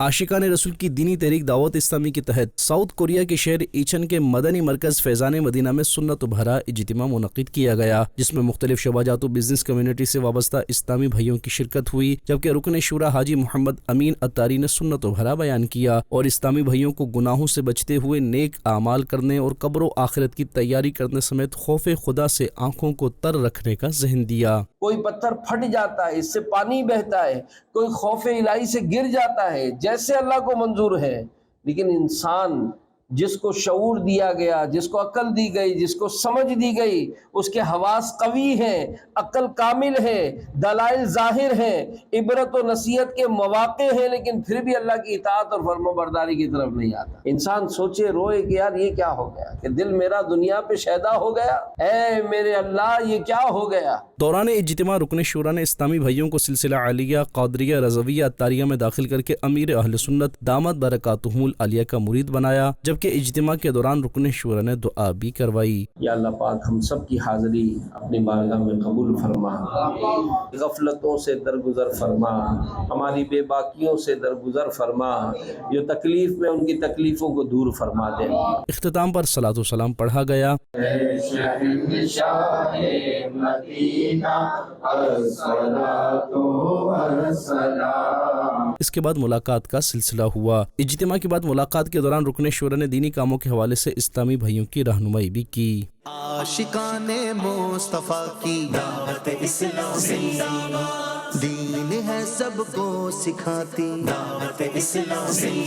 عاشقان رسول کی دینی تحریک دعوت اسلامی کے تحت ساؤتھ کوریا کے شہر ایچن کے مدنی مرکز فیضان مدینہ میں سنت و بھرا اجتماع منعقد کیا گیا، جس میں مختلف شعبات و بزنس کمیونٹی سے وابستہ اسلامی بھائیوں کی شرکت ہوئی، جبکہ رکن شورا حاجی محمد امین اتاری نے سنت و بھرا بیان کیا اور اسلامی بھائیوں کو گناہوں سے بچتے ہوئے نیک اعمال کرنے اور قبر و آخرت کی تیاری کرنے سمیت خوف خدا سے آنکھوں کو تر رکھنے کا ذہن دیا۔ کوئی پتھر پھٹ جاتا ہے، اس سے پانی بہتا ہے، کوئی خوف الہی سے گر جاتا ہے جیسے اللہ کو منظور ہے، لیکن انسان جس کو شعور دیا گیا، جس کو عقل دی گئی، جس کو سمجھ دی گئی، اس کے حواس قوی ہیں، عقل کامل ہے، دلائل ظاہر ہیں، عبرت و نصیحت کے مواقع ہیں، لیکن پھر بھی اللہ کی اطاعت اور فرما برداری کی طرف نہیں آتا۔ انسان سوچے روئے کہ یار یہ کیا ہو گیا، کہ دل میرا دنیا پہ شیدا ہو گیا، اے میرے اللہ یہ کیا ہو گیا۔ دوران اجتماع رکن شورا نے اسلامی بھائیوں کو سلسلہ عالیہ قادریہ رضویہ اتاریہ میں داخل کر کے امیر اہل سنت دامت برکاتہم العالیہ کا مرید بنایا، جبکہ اجتماع کے دوران رکن شورا نے دعا بھی کروائی۔ یا اللہ پاک ہم سب کی حاضری اپنی بارگاہ میں قبول فرما، غفلتوں سے درگزر فرما، ہماری بے باکیوں سے درگزر فرما، جو تکلیف میں ان کی تکلیفوں کو دور فرما دے۔ اختتام پر صلاۃ و سلام پڑھا گیا۔ اس کے بعد ملاقات کا سلسلہ ہوا۔ اجتماع کے بعد ملاقات کے دوران رکن شورا نے دینی کاموں کے حوالے سے اسلامی بھائیوں کی رہنمائی بھی کی۔ عاشقان مصطفیٰ کی دعوت اسلامی دین ہے سب کو سکھاتی، دعوت اسلامی